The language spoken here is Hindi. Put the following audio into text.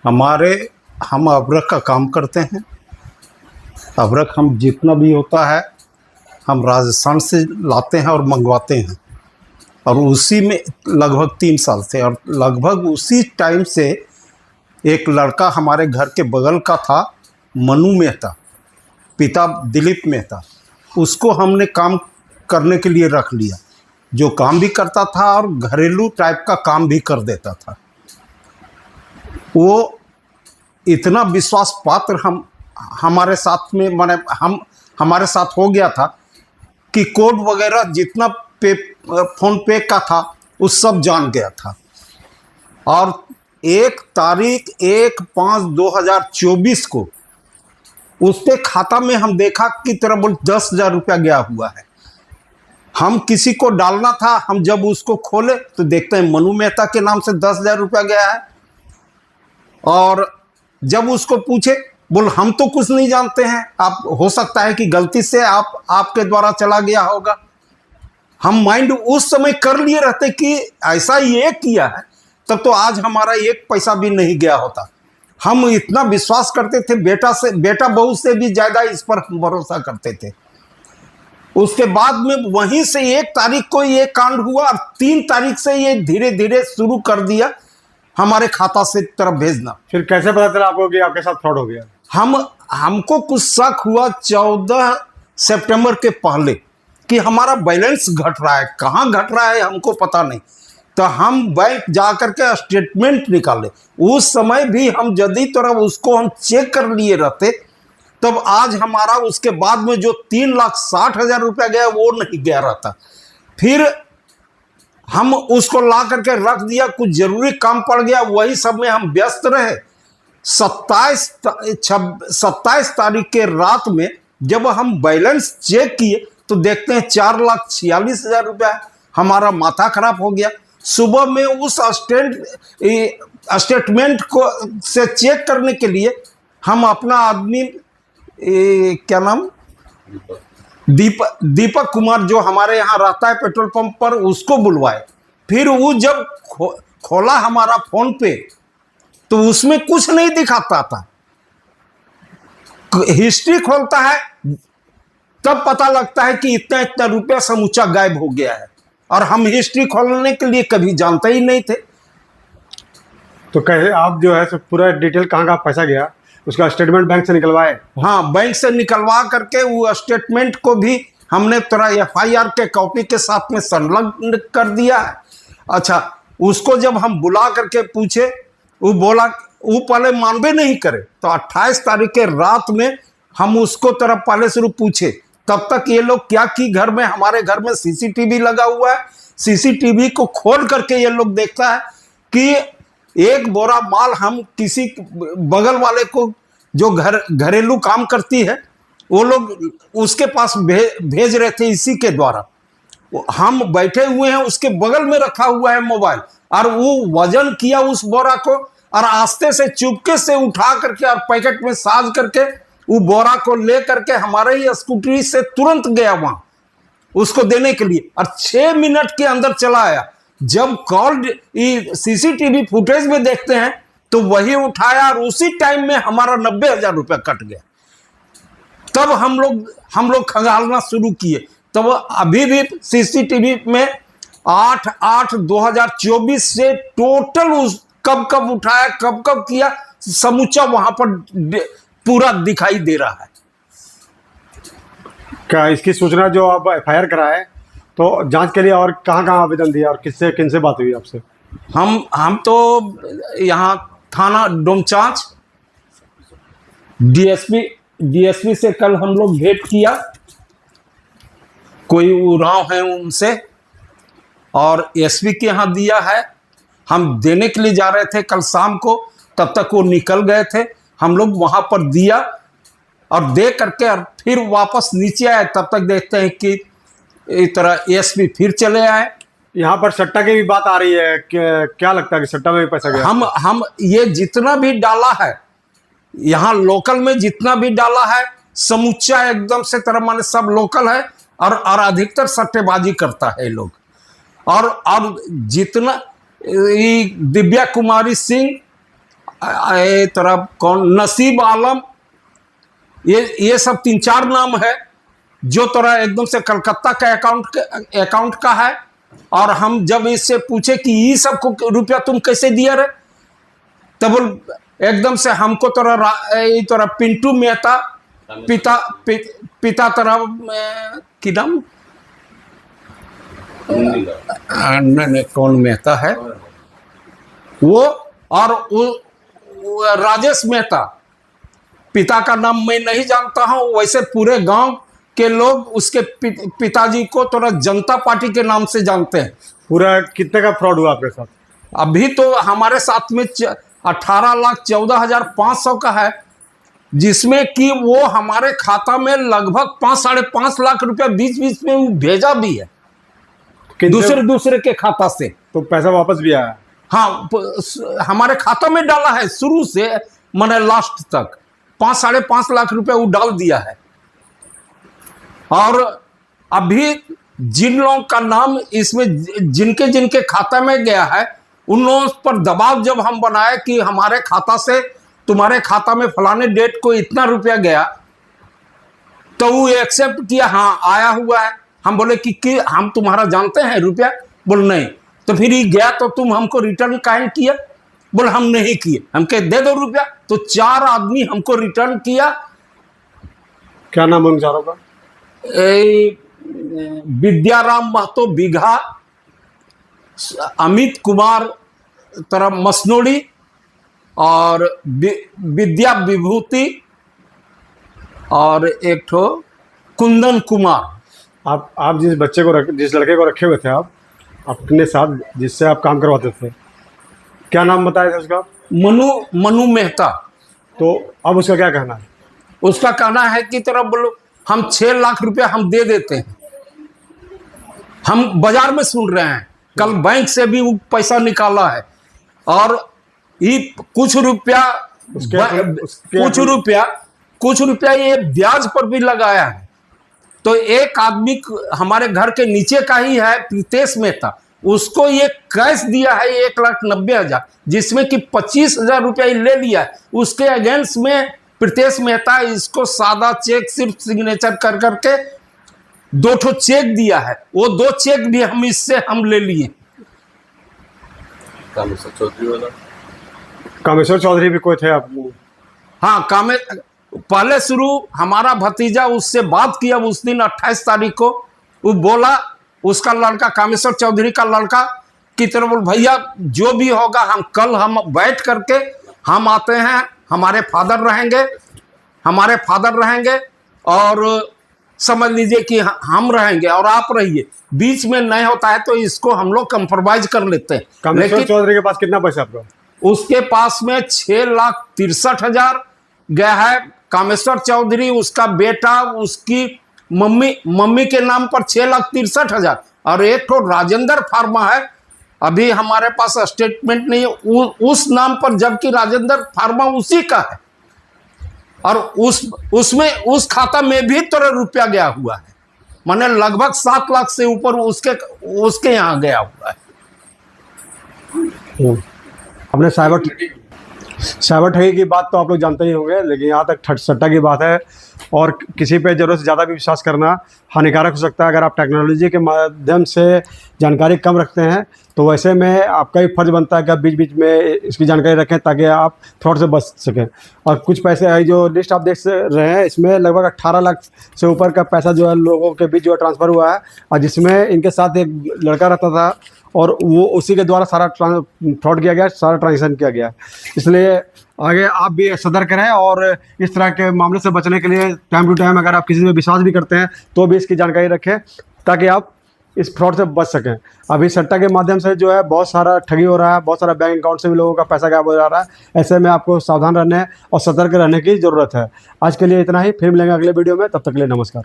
हमारे हम अबरक का काम करते हैं। अबरक हम जितना भी होता है हम राजस्थान से लाते हैं और मंगवाते हैं, और उसी में लगभग 3 साल से, और लगभग उसी टाइम से एक लड़का हमारे घर के बगल का था, मनु मेहता, पिता दिलीप मेहता, उसको हमने काम करने के लिए रख लिया, जो काम भी करता था और घरेलू टाइप का काम भी कर देता था। वो इतना विश्वास पात्र हमारे साथ में हमारे साथ हो गया था कि कोड वगैरह जितना फ़ोन पे का था उस सब जान गया था। और 1/5/2024 को उसके खाता में हम देखा कि तरह बोल 10,000 रुपया गया हुआ है। हम किसी को डालना था, हम जब उसको खोले तो देखते हैं मनु मेहता के नाम से 10,000 रुपया गया है। और जब उसको पूछे, बोल हम तो कुछ नहीं जानते हैं, आप हो सकता है कि गलती से आपके द्वारा चला गया होगा। हम माइंड उस समय कर लिए रहते कि ऐसा ये किया है, तब तो आज हमारा 1 पैसा भी नहीं गया होता। हम इतना विश्वास करते थे, बेटा बहू से भी ज्यादा इस पर हम भरोसा करते थे। उसके बाद में वहीं से 1 तारीख को ये कांड हुआ और 3 तारीख से ये धीरे धीरे शुरू कर दिया हमारे खाता से तरफ भेजना। फिर कैसे पता चला आपको कि आपके साथ फ्रॉड हो गया? हमको कुछ शक हुआ 14 सितंबर के पहले कि हमारा बैलेंस घट रहा है। कहाँ घट रहा है हमको पता नहीं, तो हम बैंक जा कर के स्टेटमेंट निकाले। उस समय भी हम यदि तरह उसको हम चेक कर लिए रहते, तब आज हमारा उसके बाद में जो 3,60,000 रुपया गया वो नहीं गया रहता। फिर हम उसको ला करके रख दिया, कुछ जरूरी काम पड़ गया, वही सब में हम व्यस्त रहे। 27 तारीख के रात में जब हम बैलेंस चेक किए तो देखते हैं 4,46,000 रुपया है। हमारा माथा खराब हो गया। सुबह में उस स्टेटमेंट को से चेक करने के लिए हम अपना आदमी क्या नाम दीपक कुमार जो हमारे यहाँ रहता है पेट्रोल पंप पर, उसको बुलवाए। फिर वो जब खोला हमारा फोन पे तो उसमें कुछ नहीं दिखाता था। हिस्ट्री खोलता है तब पता लगता है कि इतना इतना रुपया समूचा गायब हो गया है, और हम हिस्ट्री खोलने के लिए कभी जानते ही नहीं थे। तो कहे आप जो है पूरा डिटेल कहाँ का पैसा गया, उसका स्टेटमेंट बैंक से निकलवाए? हाँ, बैंक से निकलवा करके वो स्टेटमेंट को भी हमने तरह FIR के कॉपी के साथ में संलग्न कर दिया है। अच्छा, उसको जब हम बुला करके पूछे, वो बोला, वो पहले मानबे नहीं करे। तो 28 तारीख के रात में हम उसको तरफ पहले से पूछे, तब तक ये लोग क्या कि घर में, हमारे घर में CCTV लगा हुआ है। CCTV को खोल करके ये लोग देखता है कि 1 बोरा माल हम किसी बगल वाले को जो घरेलू काम करती है वो लोग उसके पास भेज रहे थे इसी के द्वारा। हम बैठे हुए हैं, उसके बगल में रखा हुआ है मोबाइल, और वो वजन किया उस बोरा को और आस्ते से चुपके से उठा करके और पैकेट में साज करके वो बोरा को ले करके हमारे ही स्कूटरी से तुरंत गया वहां उसको देने के लिए, और 6 मिनट के अंदर चला आया। जब कॉल CCTV फुटेज में देखते हैं तो वही उठाया और उसी टाइम में हमारा 90,000 रुपया कट गया। तब हम लोग खंगालना शुरू किए। तब अभी भी CCTV में 8/8/2024 से टोटल कब उठाया, कब किया, समूचा वहां पर पूरा दिखाई दे रहा है। क्या इसकी सूचना जो आप FIR कराए तो जांच के लिए और कहाँ आवेदन दिया और किनसे बात हुई आपसे? हम तो यहाँ थाना डोमचांच DSP से कल हम लोग भेंट किया, कोई उराव है उनसे, और SP के यहाँ दिया है। हम देने के लिए जा रहे थे कल शाम को, तब तक वो निकल गए थे। हम लोग वहां पर दिया और दे करके और फिर वापस नीचे आए, तब तक देखते हैं कि इस तरह SP फिर चले आए। यहाँ पर सट्टा की भी बात आ रही है, क्या लगता है कि सट्टा में भी पैसा गया? हम ये जितना भी डाला है यहाँ लोकल में, जितना भी डाला है समूचा एकदम से तरह माने सब लोकल है, और अधिकतर सट्टेबाजी करता है लोग। और जितना दिव्या कुमारी सिंह तरफ कौन, नसीब आलम, ये सब 3-4 नाम है जो तोरा एकदम से कलकत्ता का अकाउंट का है। और हम जब इससे पूछे कि ये सब को रुपया तुम कैसे दिया रे, तब बोल एकदम से हमको तोरा पिंटू मेहता पिता तोरा की नाम नहीं कौन मेहता है वो, और राजेश मेहता, पिता का नाम मैं नहीं जानता हूं। वैसे पूरे गांव के लोग उसके पिताजी को थोड़ा जनता पार्टी के नाम से जानते हैं। पूरा कितने का फ्रॉड हुआ आपके साथ? अभी तो हमारे साथ में 18,14,500 का है, जिसमें कि वो हमारे खाता में लगभग 5-5.5 लाख रुपया बीच में वो भेजा भी है दूसरे के खाता से। तो पैसा वापस भी आया? हाँ, हमारे खाता में डाला है शुरू से मैंने लास्ट तक 5-5.5 लाख रुपया वो डाल दिया है। और अभी जिन लोगों का नाम इसमें जिनके खाता में गया है, उन लोगों पर दबाव जब हम बनाए कि हमारे खाता से तुम्हारे खाता में फलाने डेट को इतना रुपया गया, तो वो एक्सेप्ट किया, हाँ आया हुआ है। हम बोले कि हम तुम्हारा जानते हैं रुपया, बोल नहीं। तो फिर ये गया तो तुम हमको रिटर्न काहे किया, बोल हम नहीं किए। हम कहे दे दो रुपया, तो 4 आदमी हमको रिटर्न किया। क्या नाम है उन चारों का? विद्याराम महतो बीघा, अमित कुमार तरफ मसनोड़ी, और विद्या विभूति, और एक ठो कुंदन कुमार। आप जिस बच्चे को जिस लड़के को रखे हुए थे आप अपने साथ, जिससे आप काम करवाते थे, क्या नाम बताया था उसका? मनु मेहता। तो अब उसका क्या कहना है? उसका कहना है कि तरह बोलो हम 6 लाख रुपया हम दे देते हैं। हम बाजार में सुन रहे हैं, कल बैंक से भी वो पैसा निकाला है, और ये कुछ रुपया ये ब्याज पर भी लगाया है। तो एक आदमी हमारे घर के नीचे का ही है, प्रीतेश मेहता, उसको ये कैश दिया है 1,90,000, जिसमें कि 25,000 रुपया ले लिया है। उसके अगेंस्ट में प्रीतेश मेहता इसको सादा चेक सिर्फ सिग्नेचर कर करके 2 ठो चेक दिया है। वो 2 चेक भी हम इससे ले लिए। कामेश्वर चौधरी भी कोई थे आप? हाँ, पहले शुरू हमारा भतीजा उससे बात किया उस दिन 28 तारीख को। वो बोला, उसका लड़का कामेश्वर चौधरी का लड़का की तरफ, बोल भैया जो भी होगा हम बैठ करके हम आते हैं, हमारे फादर रहेंगे और समझ लीजिए कि हम रहेंगे और आप रहिए, बीच में नहीं होता है तो इसको हम लोग कंप्रोमाइज कर लेते हैं। कामेश्वर चौधरी के पास कितना पैसा आपका? उसके पास में 6,63,000 गया है। कामेश्वर चौधरी, उसका बेटा, उसकी मम्मी के नाम पर 6,63,000, और एक तो राजेंद्र फार्मा है, अभी हमारे पास स्टेटमेंट नहीं है उस नाम पर, जबकि राजेंद्र फार्मा उसी का है, और उस खाता में भी तो रुपया गया हुआ है, माने लगभग 7 लाख से ऊपर उसके यहाँ गया हुआ है। अपने साइबर ठगी की बात तो आप लोग जानते ही होंगे, लेकिन यहाँ तक सट्टा की बात है, और किसी पे ज़रूरत से ज़्यादा भी विश्वास करना हानिकारक हो सकता है। अगर आप टेक्नोलॉजी के माध्यम से जानकारी कम रखते हैं तो वैसे में आपका भी फर्ज बनता है कि आप बीच बीच में इसकी जानकारी रखें ताकि आप फ्रॉड से बच सकें। और कुछ पैसे है, जो लिस्ट आप देख रहे हैं, इसमें लगभग 18 लाख से ऊपर का पैसा जो है लोगों के बीच जो है ट्रांसफ़र हुआ है, और जिसमें इनके साथ एक लड़का रहता था और वो उसी के द्वारा सारा फ्रॉड किया गया, सारा ट्रांजेक्शन किया गया। इसलिए आगे आप भी सतर्क रहें, और इस तरह के मामले से बचने के लिए टाइम टू टाइम अगर आप किसी पे विश्वास भी करते हैं तो भी इसकी जानकारी रखें ताकि आप इस फ्रॉड से बच सकें। अभी सट्टा के माध्यम से जो है बहुत सारा ठगी हो रहा है, बहुत सारा बैंक अकाउंट से भी लोगों का पैसा गायब हो जा रहा है। ऐसे में आपको सावधान रहने और सतर्क रहने की ज़रूरत है। आज के लिए इतना ही, फिर मिलेंगे अगले वीडियो में, तब तक के लिए नमस्कार।